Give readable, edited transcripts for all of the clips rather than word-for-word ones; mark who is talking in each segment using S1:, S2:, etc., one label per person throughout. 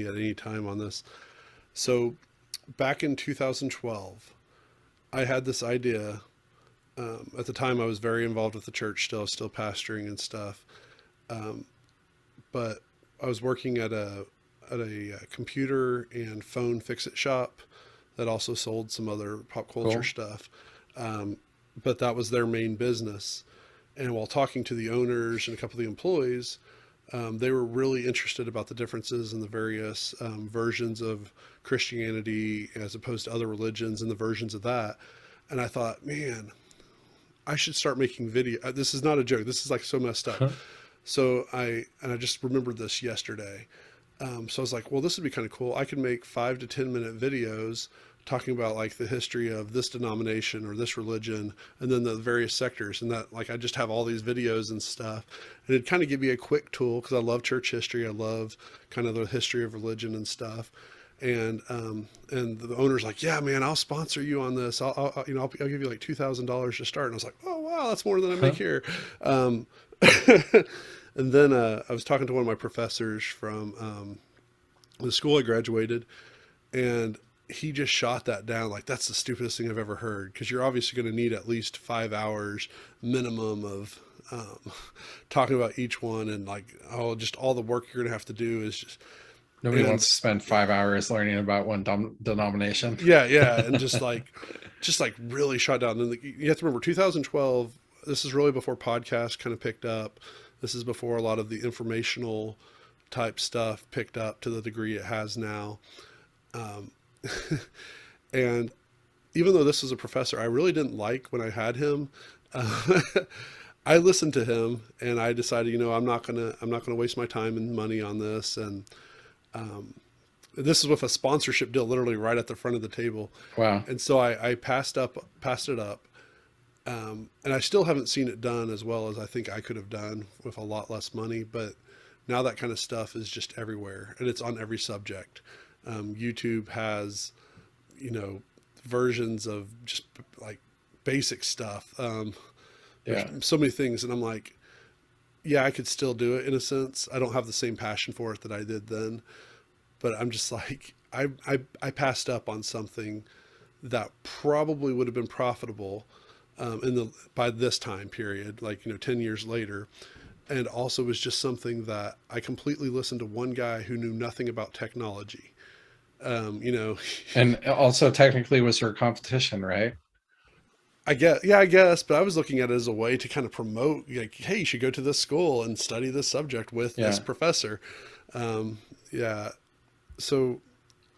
S1: at any time on this. So back in 2012, I had this idea. At the time, I was very involved with the church still pastoring and stuff. Um, but I was working at a computer and phone fix-it shop that also sold some other pop culture
S2: Cool.
S1: stuff. Um, but that was their main business. And while talking to the owners and a couple of the employees, they were really interested about the differences in the various versions of Christianity as opposed to other religions and the versions of that. And I thought, man, I should start making video. This is not a joke. This is like so messed up. So I just remembered this yesterday. So I was like, well, this would be kind of cool. I could make 5 to 10 minute videos talking about like the history of this denomination or this religion and then the various sectors, and that like I just have all these videos and stuff, and it'd kind of give me a quick tool because I love church history. I love kind of the history of religion and stuff. And the owner's like, yeah, man, I'll sponsor you on this. I'll give you like $2,000 to start. And I was like, oh wow, that's more than I make here. Um, and then I was talking to one of my professors from the school I graduated, and he just shot that down like that's the stupidest thing I've ever heard, because you're obviously going to need at least 5 hours minimum of talking about each one, and like oh, just all the work you're going to have to do is just
S2: Nobody
S1: and
S2: wants to spend 5 hours learning about one denomination.
S1: yeah, and just like really shot down. And you have to remember 2012. This is really before podcasts kind of picked up. This is before a lot of the informational type stuff picked up to the degree it has now. Um, and even though this was a professor I really didn't like when I had him, uh, I listened to him and I decided, I'm not gonna waste my time and money on this. And this is with a sponsorship deal literally right at the front of the table.
S2: Wow.
S1: And so I passed it up. And I still haven't seen it done as well as I think I could have done with a lot less money. But now that kind of stuff is just everywhere and it's on every subject. YouTube has, you know, versions of just like basic stuff. There's
S2: Yeah.
S1: so many things, and I'm like, yeah, I could still do it in a sense. I don't have the same passion for it that I did then, but I'm just like, I passed up on something that probably would have been profitable in the by this time period, like 10 years later, and also was just something that I completely listened to one guy who knew nothing about technology. Um, you know,
S2: And also technically was her competition, right?
S1: I guess, but I was looking at it as a way to kind of promote, like, hey, you should go to this school and study this subject with this
S2: Yeah.
S1: professor. Yeah. So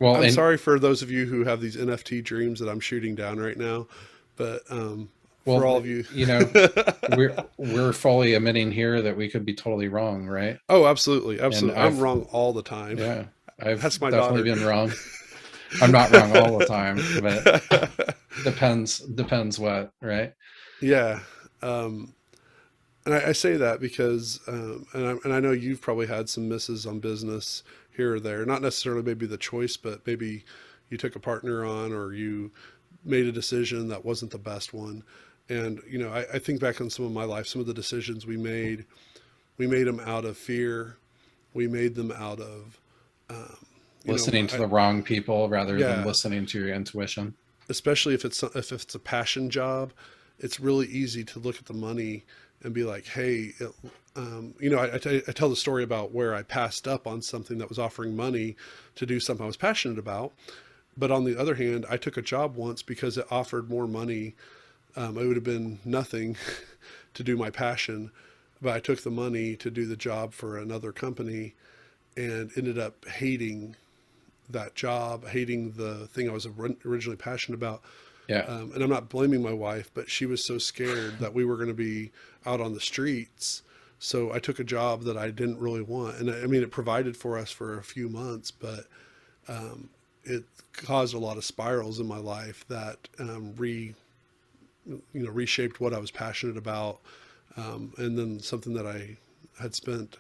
S2: Well,
S1: I'm
S2: and
S1: sorry for those of you who have these NFT dreams that I'm shooting down right now, but for
S2: well,
S1: all of you,
S2: we're fully admitting here that we could be totally wrong, right?
S1: oh, absolutely,
S2: And
S1: absolutely, I'm
S2: I've
S1: wrong all the time.
S2: yeah, I've
S1: That's my
S2: definitely
S1: daughter.
S2: been wrong. I'm not wrong all the time, but depends what, right?
S1: Yeah. Um, and I say that because, and I know you've probably had some misses on business here or there, not necessarily maybe the choice, but maybe you took a partner on or you made a decision that wasn't the best one. And, I think back on some of my life, some of the decisions we made them out of fear. We made them out of, um,
S2: Listening to
S1: I,
S2: the wrong people rather than
S1: yeah,
S2: listening to your intuition.
S1: especially if it's a passion job, it's really easy to look at the money and be like, hey, I tell the story about where I passed up on something that was offering money to do something I was passionate about. But on the other hand, I took a job once because it offered more money. It would have been nothing to do my passion, but I took the money to do the job for another company and ended up hating that job, hating the thing I was originally passionate about.
S2: Yeah.
S1: And I'm not blaming my wife, but she was so scared that we were going to be out on the streets. So I took a job that I didn't really want. And I mean, it provided for us for a few months, but it caused a lot of spirals in my life that reshaped what I was passionate about. And then something that I had spent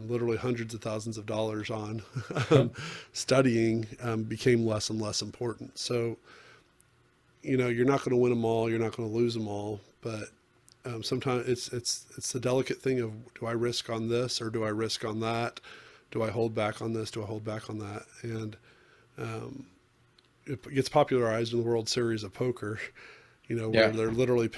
S1: literally hundreds of thousands of dollars on studying became less and less important. So, you're not going to win them all. You're not going to lose them all. But sometimes it's the delicate thing of, do I risk on this or do I risk on that? Do I hold back on this? Do I hold back on that? And it gets popularized in the World Series of Poker, where
S2: Yeah.
S1: they're literally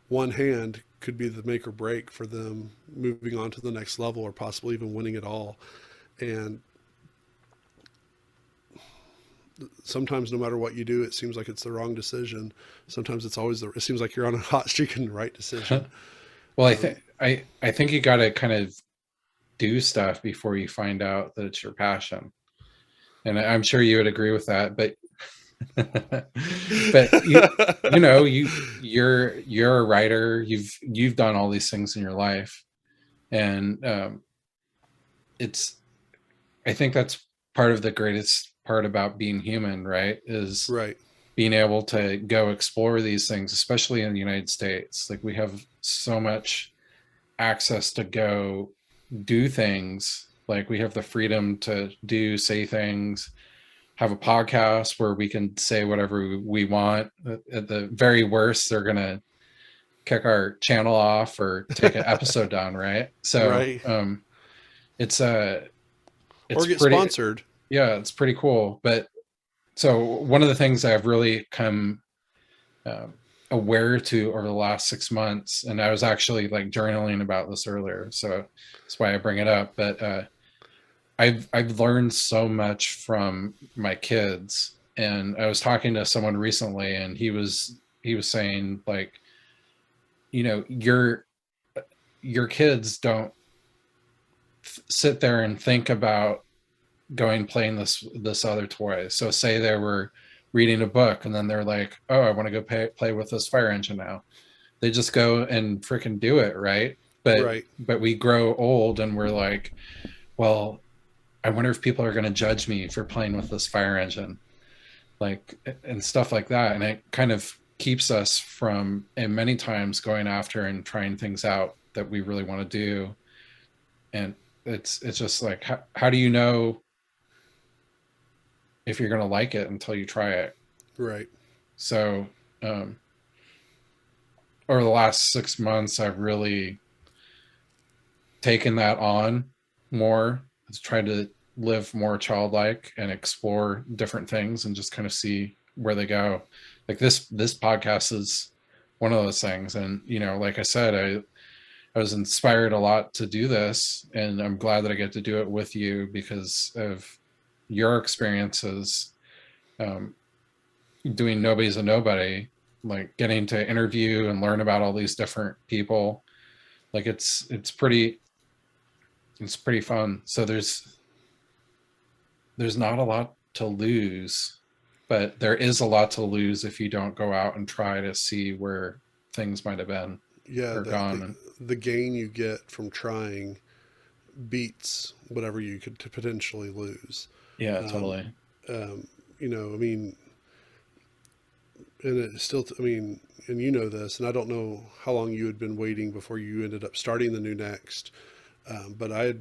S1: one hand could be the make or break for them moving on to the next level or possibly even winning it all. And sometimes no matter what you do, it seems like it's the wrong decision. Sometimes it seems like you're on a hot streak in the right decision.
S2: Well, I think you got to kind of do stuff before you find out that it's your passion. And I'm sure you would agree with that, but but you're a writer. You've done all these things in your life, and it's I think that's part of the greatest part about being human, right? Is
S1: Right.
S2: being able to go explore these things, especially in the United States. Like we have so much access to go do things. Like we have the freedom to say things, have a podcast where we can say whatever we want. At the very worst, they're going to kick our channel off or take an episode down. Right. So,
S1: Right.
S2: it's
S1: Or
S2: it's
S1: get
S2: pretty,
S1: sponsored.
S2: yeah, it's pretty cool. But so one of the things I've really come um, aware to over the last 6 months, and I was actually like journaling about this earlier, so that's why I bring it up. But I've learned so much from my kids, and I was talking to someone recently, and he was saying like, your kids don't sit there and think about going playing this other toy. So say they were reading a book and then they're like, oh, I want to go play with this fire engine now. They just go and freaking do it, right?
S1: Right.
S2: But we grow old and we're like, well, I wonder if people are going to judge me for playing with this fire engine, like, and stuff like that. And it kind of keeps us from, and many times, going after and trying things out that we really want to do. And it's just like, how do you know if you're going to like it until you try it?
S1: Right.
S2: So um, over the last 6 months, I've really taken that on more. I've tried to live more childlike and explore different things and just kind of see where they go. Like this podcast is one of those things. And, like I said, I was inspired a lot to do this, and I'm glad that I get to do it with you because of your experiences doing Nobody's a Nobody, like getting to interview and learn about all these different people. Like it's pretty fun. So there's not a lot to lose, but there is a lot to lose if you don't go out and try to see where things might have been
S1: Yeah.
S2: or gone.
S1: The gain you get from trying beats whatever you could potentially lose.
S2: Yeah,
S1: Um,
S2: totally.
S1: I mean, and it still, I mean, and this, and I don't know how long you had been waiting before you ended up starting the New Next, but I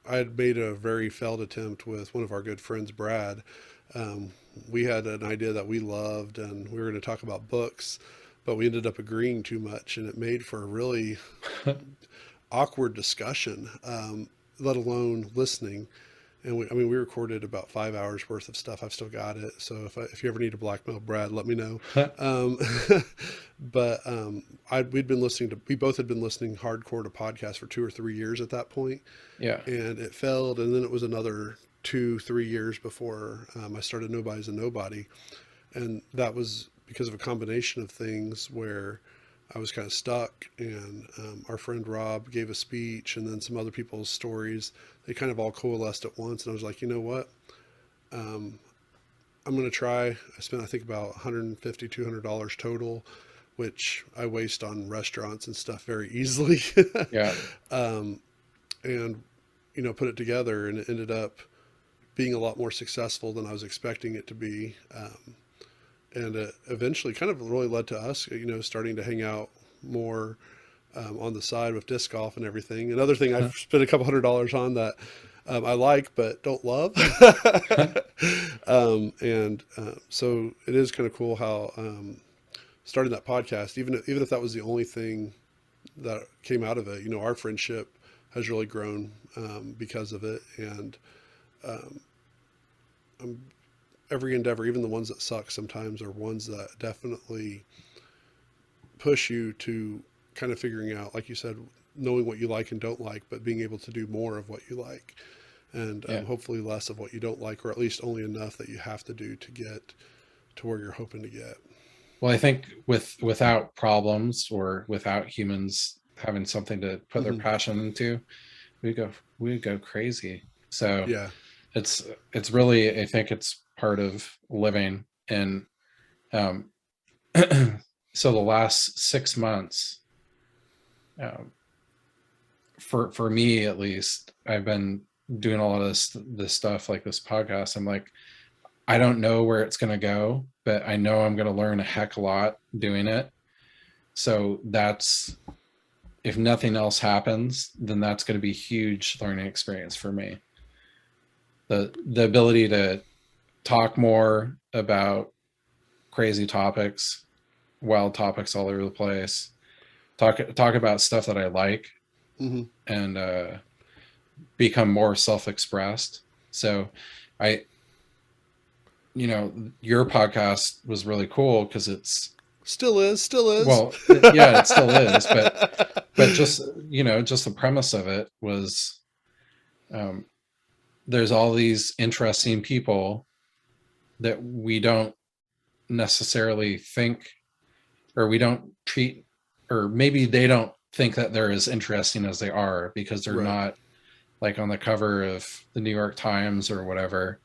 S1: had made a very failed attempt with one of our good friends, Brad. Um, we had an idea that we loved, and we were going to talk about books, but we ended up agreeing too much, and it made for a really awkward discussion, let alone listening. And we recorded about 5 hours worth of stuff. I've still got it. So if you ever need to blackmail Brad, let me know. Um, but we both had been listening hardcore to podcasts for 2 or 3 years at that point,
S2: Yeah.
S1: and it failed. And then it was another 2, 3 years before I started Nobody's a Nobody. And that was because of a combination of things where I was kind of stuck, and our friend Rob gave a speech, and then some other people's stories. They kind of all coalesced at once, and I was like, you know what? I'm going to try. I spent, I think, about $150, $200 total, which I waste on restaurants and stuff very easily.
S2: Yeah.
S1: And, put it together, and it ended up being a lot more successful than I was expecting it to be. And it eventually kind of really led to us, starting to hang out more on the side with disc golf and everything. Another thing I've spent a couple $100 on that I like but don't love. So it is kind of cool how starting that podcast, even if that was the only thing that came out of it, our friendship has really grown because of it. And um, every endeavor, even the ones that suck sometimes, are ones that definitely push you to kind of figuring out, like you said, knowing what you like and don't like, but being able to do more of what you like, and
S2: Yeah.
S1: hopefully less of what you don't like, or at least only enough that you have to do to get to where you're hoping to get.
S2: Well, I think without problems or without humans having something to put their
S1: Hmm.
S2: passion into, we go we go crazy. So
S1: Yeah.
S2: it's it's really, I think it's part of living. And um so the last 6 months, um, for me at least, I've been doing a lot of this stuff like this podcast. I'm like, I don't know where it's going to go, but I know I'm going to learn a heck a lot doing it. So that's, if nothing else happens, then that's going to be a huge learning experience for me. The ability to talk more about crazy topics, wild topics all over the place, talk about stuff that I like,
S1: Hmm.
S2: and become more self-expressed. So I, your podcast was really cool because it's,
S1: Still is, still is.
S2: well, yeah, it still is, but just, just the premise of it was, um, there's all these interesting people that we don't necessarily think, or we don't treat, or maybe they don't think that they're as interesting as they are because they're
S1: Right,
S2: not like on the cover of the New York Times or whatever.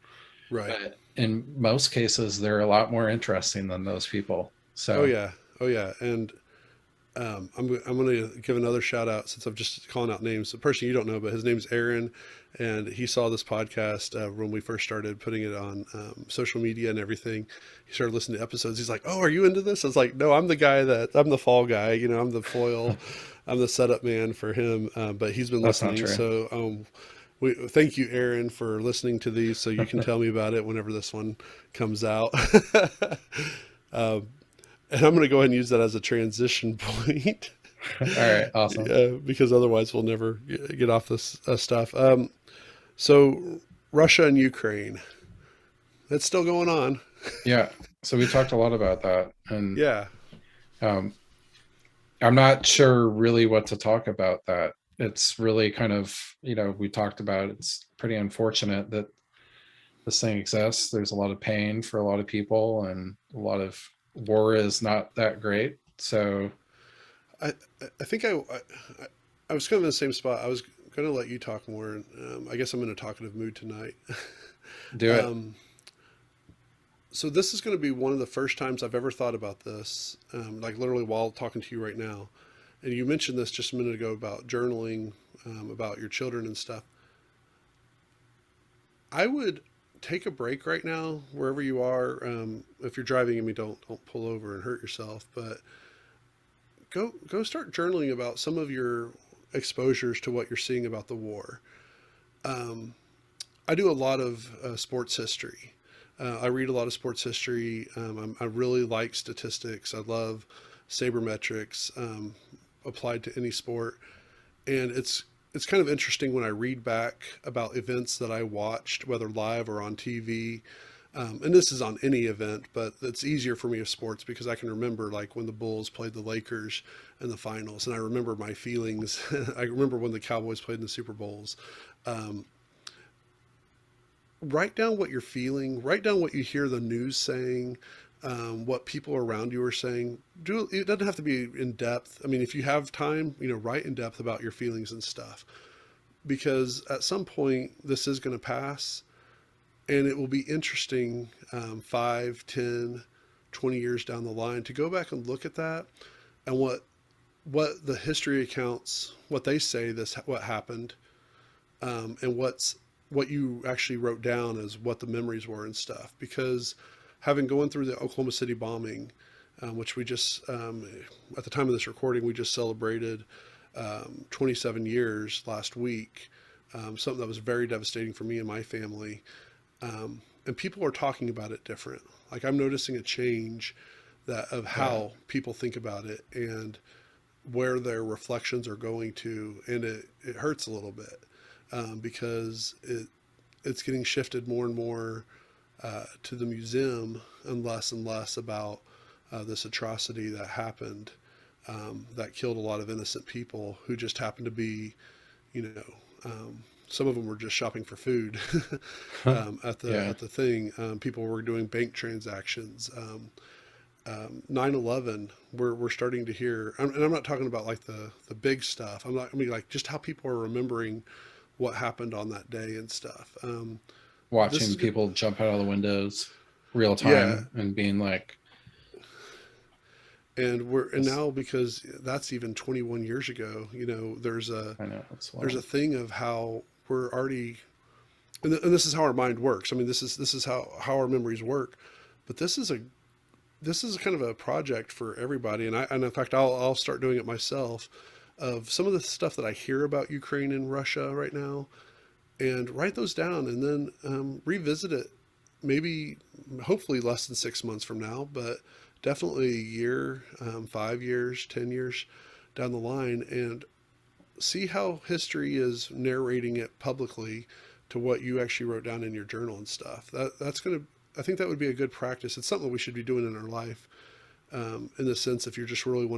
S1: right.
S2: But in most cases, they're a lot more interesting than those people.
S1: Oh
S2: So
S1: yeah, oh yeah. And I'm going to give another shout out since I'm just calling out names. The person you don't know, but his name's Aaron, and he saw this podcast when we first started putting it on social media and everything. He started listening to episodes. He's like, "Oh, are you into this?" I was like, "No, I'm I'm the fall guy. I'm the foil, I'm the setup man for him." But he's been
S2: that's not
S1: listening,
S2: true.
S1: so we thank you, Aaron, for listening to these. So you can tell me about it whenever this one comes out. um, and I'm going to go ahead and use that as a transition point.
S2: All right, awesome.
S1: Because otherwise we'll never get off this stuff. So Russia and Ukraine, that's still going on.
S2: Yeah. So we talked a lot about that, and
S1: Yeah.
S2: um, I'm not sure really what to talk about that. It's really kind of, we talked about, it's pretty unfortunate that this thing exists. There's a lot of pain for a lot of people, and a lot of war is not that great. So
S1: I I think I was kind of in the same spot. I was going to let you talk more. I guess I'm in a talkative mood tonight.
S2: do it.
S1: um, so this is going to be one of the first times I've ever thought about this, like literally while talking to you right now. And you mentioned this just a minute ago about journaling, about your children and stuff. I would take a break right now, wherever you are. If you're driving, don't pull over and hurt yourself. But go start journaling about some of your exposures to what you're seeing about the war. Um, I do a lot of sports history. I read a lot of sports history. I really like statistics. I love sabermetrics applied to any sport, and it's kind of interesting when I read back about events that I watched, whether live or on TV. And this is on any event, but it's easier for me with sports because I can remember like when the Bulls played the Lakers in the finals, and I remember my feelings. I remember when the Cowboys played in the Super Bowls. Um, Write down what you're feeling. Write down what you hear the news saying. What people around you are saying. It doesn't have to be in depth. I mean, if you have time, write in depth about your feelings and stuff. Because at some point, this is going to pass, and it will be interesting 5, 10, 20 years down the line to go back and look at that and what the history accounts, what they say what happened, and what you actually wrote down as what the memories were and stuff. Because having gone through the Oklahoma City bombing, which we just at the time of this recording we just celebrated 27 years last week, something that was very devastating for me and my family. And people are talking about it different. Like I'm noticing a change that of
S2: Yeah.
S1: how people think about it, and where their reflections are going to, and it hurts a little bit because it's getting shifted more and more to the museum and less about this atrocity that happened that killed a lot of innocent people who just happened to be, you know, some of them were just shopping for food
S2: Yeah.
S1: at the thing. People were doing bank transactions. 9/11, we're starting to hear, and I'm not talking about like the big stuff. I'm not. I mean, like just how people are remembering what happened on that day and stuff. This
S2: Watching
S1: is good.
S2: people jump out of the windows real
S1: Yeah,
S2: time and being like,
S1: and
S2: this,
S1: now because that's even 21 years ago.
S2: I know it's
S1: There's
S2: wild.
S1: a thing of how we're already, and this is how our mind works. I mean, this is how our memories work. But this is kind of a project for everybody, and in fact I'll start doing it myself. Of some of the stuff that I hear about Ukraine and Russia right now, and write those down, and then revisit it. Maybe, hopefully, less than 6 months from now, but definitely a year, 5 years, 10 years down the line, and see how history is narrating it publicly to what you actually wrote down in your journal and stuff. That's gonna. I think that would be a good practice. It's something we should be doing in our life, in the sense if you're just really wanting